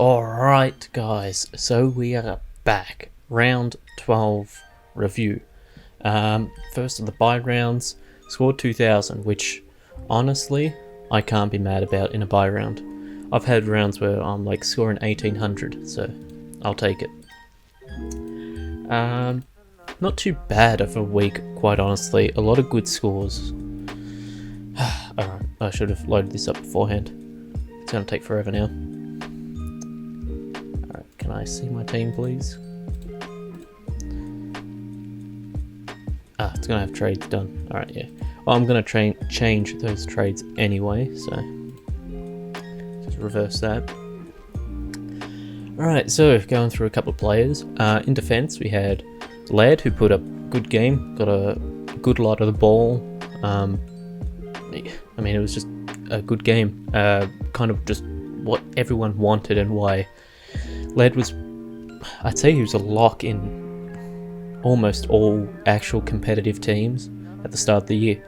Alright guys, so we are back. Round 12 review. First of the bye rounds, scored 2000, which honestly I can't be mad about in a bye round. I've had rounds where I'm like scoring 1800, so I'll take it. Not too bad of a week, quite honestly. A lot of good scores. Alright, I should have loaded this up beforehand. It's going to take forever now. Alright, can I see my team, please? It's going to have trades done. Alright, yeah. Well, I'm going to change those trades anyway, so just reverse that. Alright, so going through a couple of players. In defense, we had Laird, who put up a good game, got a good lot of the ball. I mean, it was just a good game. Kind of just what everyone wanted and why Laird was, I'd say he was a lock in almost all actual competitive teams at the start of the year.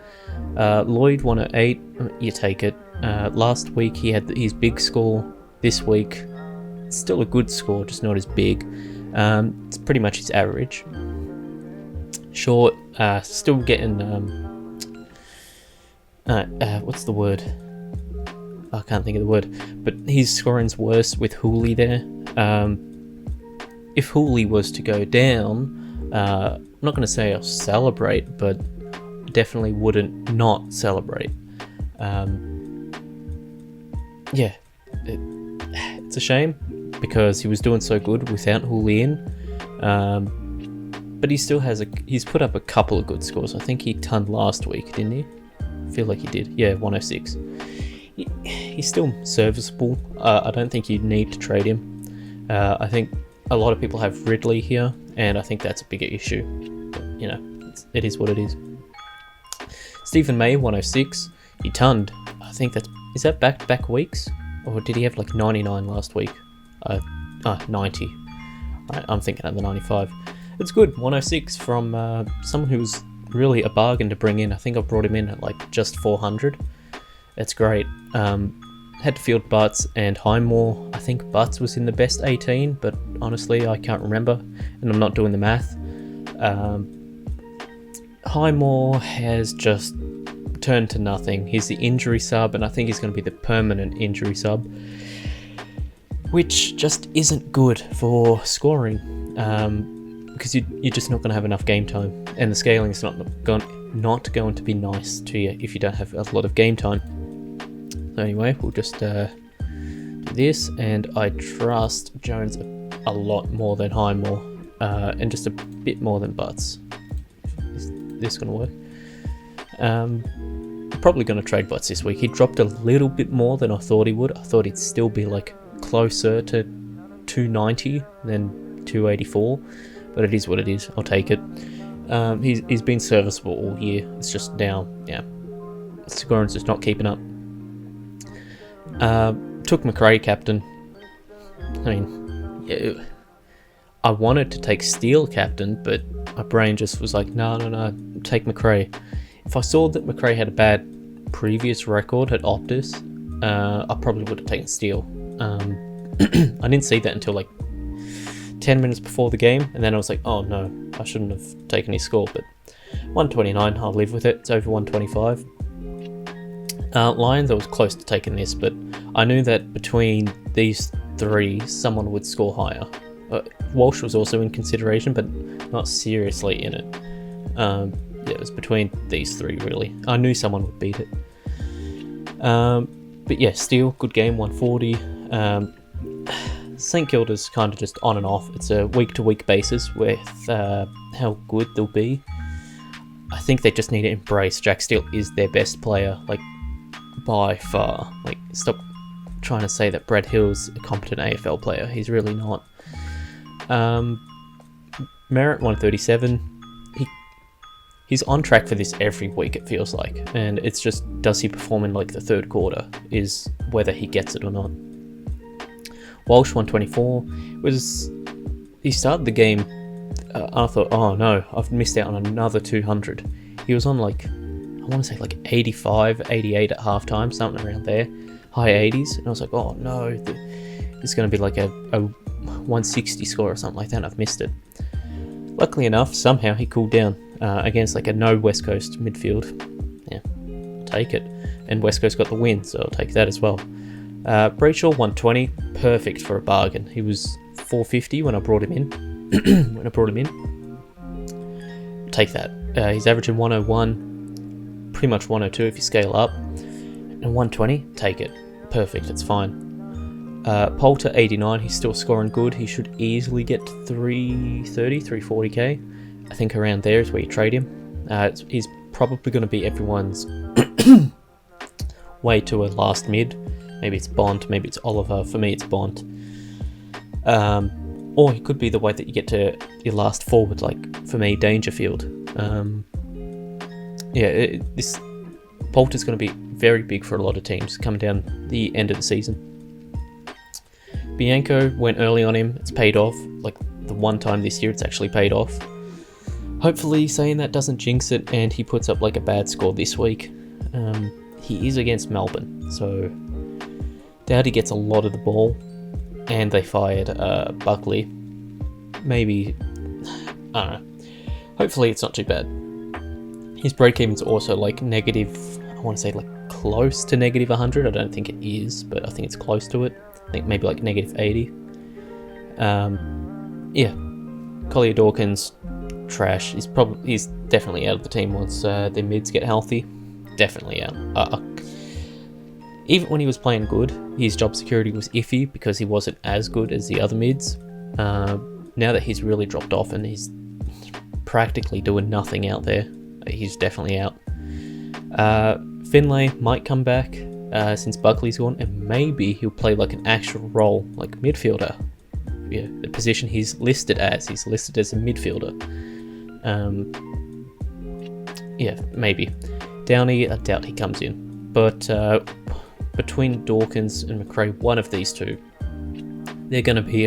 Lloyd won at 8, you take it. Last week he had his big score. This week, still a good score, just not as big. It's pretty much his average. Short, still getting, what's the word? I can't think of the word, but his scoring's worse with Hooley there. If Hooley was to go down, I'm not going to say I'll celebrate, but definitely wouldn't not celebrate. Yeah, it's a shame because he was doing so good without Hooley in. But he still has he's put up a couple of good scores. I think he tonned last week, didn't he? I feel like he did. Yeah, 106. He's still serviceable. I don't think you need to trade him. I think a lot of people have Ridley here, and I think that's a bigger issue. But, you know, it is what it is. Stephen May, 106. He tonned. I think is that back-to-back weeks? Or did he have like 99 last week? 90. I'm thinking of the 95. It's good, 106 from someone who's really a bargain to bring in. I think I brought him in at like just 400. That's great. Had to field Butts and Highmore. I think Butts was in the best 18, but honestly I can't remember, and I'm not doing the math. Highmore has just turned to nothing. He's the injury sub, and I think he's going to be the permanent injury sub, which just isn't good for scoring. Because you're just not going to have enough game time, and the scaling is not going to be nice to you if you don't have a lot of game time. So anyway, we'll just do this, and I trust Jones a lot more than Highmore, and just a bit more than Butts. Is this going to work? Probably going to trade Butts this week. He dropped a little bit more than I thought he would. I thought he'd still be like closer to 290 than 284. But it is what it is. I'll take it. He's been serviceable all year. It's just now, yeah. Scoring's just not keeping up. Took McRae captain. I mean, yeah, I wanted to take Steele captain, but my brain just was like, no, take McRae. If I saw that McRae had a bad previous record at Optus, I probably would have taken Steele. I didn't see that until like 10 minutes before the game, and then I was like, oh no, I shouldn't have taken his score, but 129, I'll live with it. It's over 125. Lions, I was close to taking this, but I knew that between these three, someone would score higher. Walsh was also in consideration, but not seriously in it. Yeah, it was between these three, really. I knew someone would beat it. But yeah, Steele, good game, 140. St Kilda's kind of just on and off. It's a week-to-week basis with how good they'll be. I think they just need to embrace Jack Steele is their best player, like, by far. Like, stop trying to say that Brad Hill's a competent AFL player. He's really not. Merritt, 137. He's on track for this every week, it feels like. And it's just, does he perform in, like, the third quarter is whether he gets it or not. Walsh, 124, he started the game, I thought, oh no, I've missed out on another 200. He was on like, I want to say like 85, 88 at halftime, something around there, high 80s, and I was like, oh no, it's going to be like a 160 score or something like that, and I've missed it. Luckily enough, somehow he cooled down against like a no West Coast midfield. Yeah, I'll take it. And West Coast got the win, so I'll take that as well. Brayshaw 120, perfect for a bargain. He was 450 when I brought him in. Take that. He's averaging 101, pretty much 102 if you scale up. And 120, take it. Perfect, it's fine. Poulter 89, he's still scoring good. He should easily get to 330, 340k. I think around there is where you trade him. He's probably going to be everyone's way to a last mid. Maybe it's Bont, maybe it's Oliver. For me, it's Bont. Or he could be the way that you get to your last forward, like for me, Dangerfield. This Poulter's going to be very big for a lot of teams coming down the end of the season. Bianco went early on him. It's paid off. Like the one time this year, it's actually paid off. Hopefully, saying that doesn't jinx it, and he puts up like a bad score this week. He is against Melbourne, so doubt he gets a lot of the ball. And they fired Buckley. Maybe, I don't know. Hopefully, it's not too bad. His break-even's also like negative. I want to say like close to negative 100. I don't think it is, but I think it's close to it. I think maybe like negative 80. Collier Dawkins, trash. He's definitely out of the team once their mids get healthy. Definitely out. Even when he was playing good, his job security was iffy because he wasn't as good as the other mids. Now that he's really dropped off and he's practically doing nothing out there, he's definitely out. Finlay might come back since Buckley's gone, and maybe he'll play like an actual role, like midfielder. Yeah, the position he's listed as. He's listed as a midfielder. Maybe. Downey, I doubt he comes in. But between Dawkins and McRae, one of these two, they're going to be,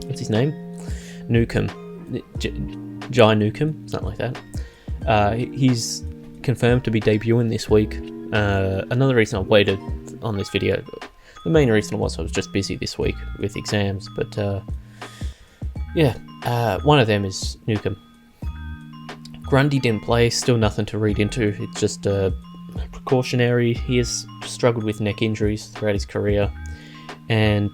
what's his name? Newcomb. Jai Newcomb, something like that. He's confirmed to be debuting this week. Another reason I waited on this video, the main reason was I was just busy this week with exams, but one of them is Newcomb. Grundy didn't play, still nothing to read into. It's just precautionary. He has struggled with neck injuries throughout his career, and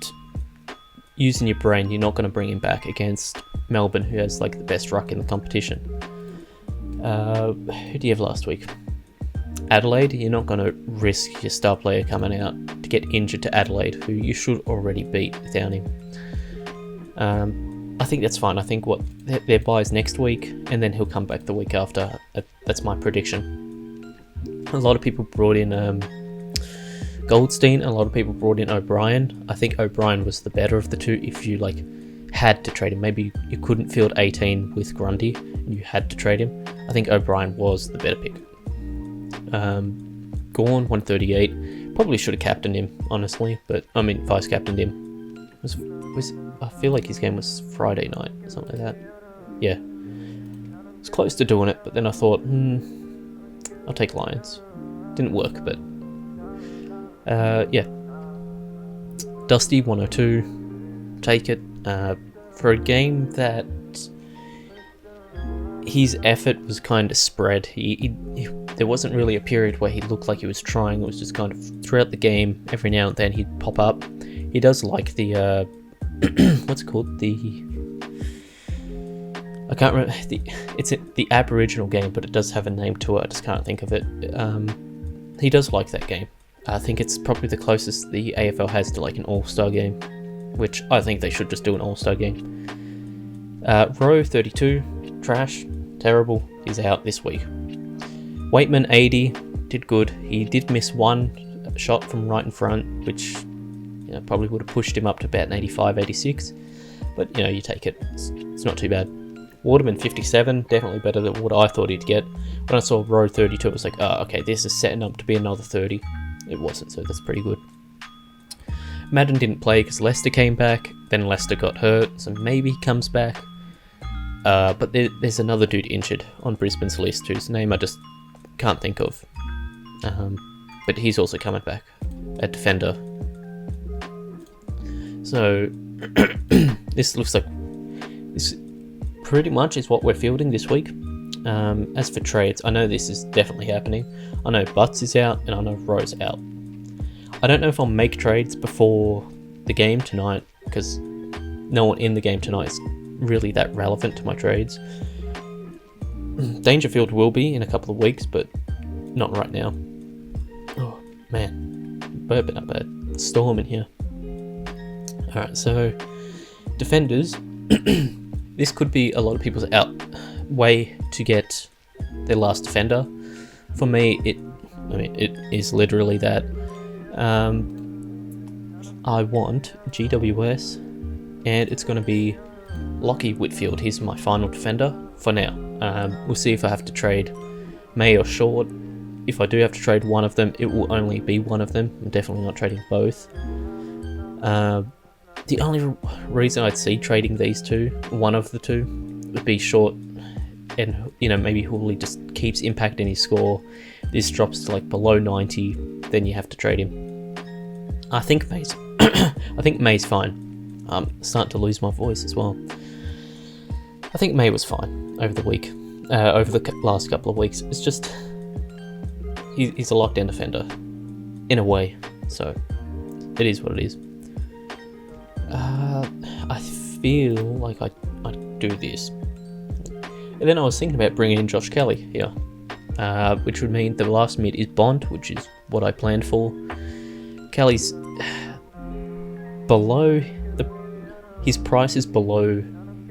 using your brain, you're not going to bring him back against Melbourne, who has like the best ruck in the competition. Who do you have last week? Adelaide. You're not going to risk your star player coming out to get injured to Adelaide, who you should already beat without him. I think that's fine. I think their bye is next week, and then he'll come back the week after. That's my prediction. A lot of people brought in Goldstein, and a lot of people brought in O'Brien. I think O'Brien was the better of the two if you like had to trade him. Maybe you couldn't field 18 with Grundy and you had to trade him. I think O'Brien was the better pick. Gawn 138. Probably should have captained him, honestly, but I mean vice captained him. I feel like his game was Friday night or something like that. Yeah, I was close to doing it, but then I thought, I'll take Lions. Didn't work, but Dusty 102. Take it for a game that his effort was kind of spread. He there wasn't really a period where he looked like he was trying. It was just kind of throughout the game. Every now and then he'd pop up. He does like the what's it called? I can't remember. It's the Aboriginal game, but it does have a name to it. I just can't think of it. He does like that game. I think it's probably the closest the AFL has to like an all-star game, which I think they should just do an all-star game. Rowe 32, trash, terrible. He's out this week. Waitman 80, did good. He did miss one shot from right in front, which probably would have pushed him up to about an 85, 86. But you take it. It's not too bad. Waterman 57, definitely better than what I thought he'd get. When I saw Rowe 32, I was like, oh, okay, this is setting up to be another 30. It wasn't, so that's pretty good. Madden didn't play because Leicester came back, then Leicester got hurt, so maybe he comes back. But there's another dude injured on Brisbane's list whose name I just can't think of. But he's also coming back. A defender. So this looks like this pretty much is what we're fielding this week. As for trades, I know this is definitely happening. I know Butts is out and I know Rowe's out. I don't know if I'll make trades before the game tonight because no one in the game tonight is really that relevant to my trades. Dangerfield will be in a couple of weeks, but not right now. Oh man, burping up a storm in here. Alright, so defenders. This could be a lot of people's way to get their last defender. For me, it is literally that. I want GWS, and it's going to be Lockie Whitfield. He's my final defender for now. We'll see if I have to trade May or Short. If I do have to trade one of them, it will only be one of them. I'm definitely not trading both. The only reason I'd see trading these two, one of the two, would be Short, and maybe Hooley just keeps impacting his score. This drops to like below 90, then you have to trade him. I think May's fine. I'm starting to lose my voice as well. I think May was fine over the week, over the last couple of weeks. It's just he's a lockdown defender in a way, so it is what it is. I feel like I'd do this. And then I was thinking about bringing in Josh Kelly here, which would mean the last mid is Bond, which is what I planned for. Kelly's below his price is below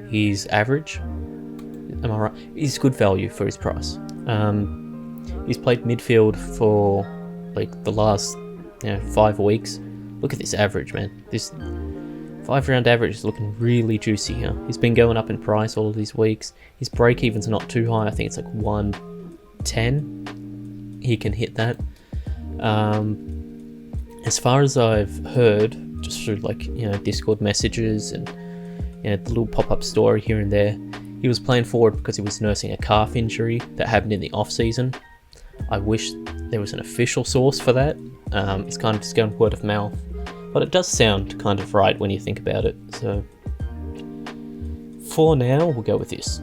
his average. Am I right? He's good value for his price. He's played midfield for like the last 5 weeks. Look at this average, man. This 5-round average is looking really juicy here. He's been going up in price all of these weeks. His break even's not too high. I think it's like 110. He can hit that. As far as I've heard, just through Discord messages and the little pop-up story here and there, he was playing forward because he was nursing a calf injury that happened in the off-season. I wish there was an official source for that. It's kind of just going word of mouth, but it does sound kind of right when you think about it. So for now, we'll go with this.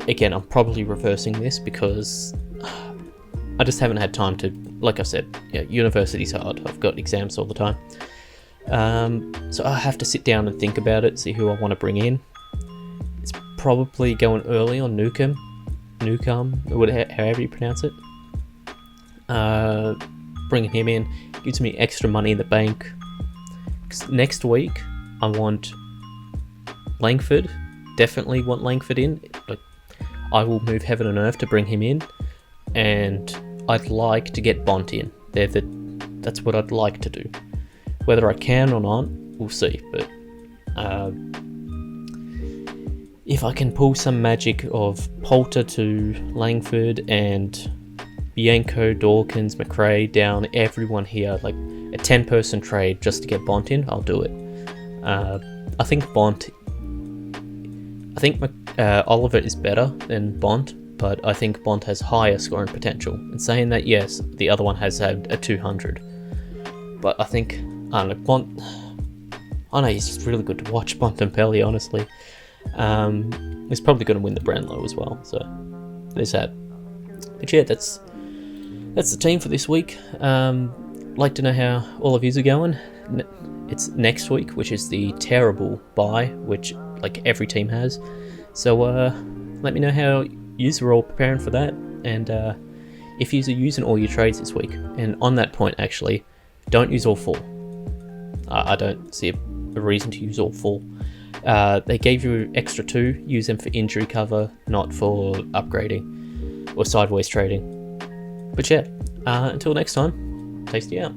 Again, I'm probably reversing this because I just haven't had time to, like I said, university's hard. I've got exams all the time. So I have to sit down and think about it, see who I want to bring in. It's probably going early on Newcomb, however you pronounce it. Bringing him in gives me extra money in the bank. Next week, I want Langford. Definitely want Langford in. I will move heaven and earth to bring him in. And I'd like to get Bont in. That's what I'd like to do. Whether I can or not, we'll see. But if I can pull some magic of Poulter to Langford and Bianco, Dawkins, McRae down, everyone here, like a 10-person trade just to get Bont in, I'll do it. I think Oliver is better than Bont, but I think Bont has higher scoring potential. In saying that, yes, the other one has had a 200. But I think, Bont, he's just really good to watch, Bontempelli, honestly. He's probably going to win the Brownlow as well, so there's that. But yeah, that's the team for this week. Like to know how all of yous are going. It's next week, which is the terrible bye, which like every team has. So let me know how yous are all preparing for that, and if yous are using all your trades this week. And on that point, actually, don't use all 4. I don't see a reason to use all 4. They gave you extra 2. Use them for injury cover, not for upgrading or sideways trading. But yeah, until next time, tasty out.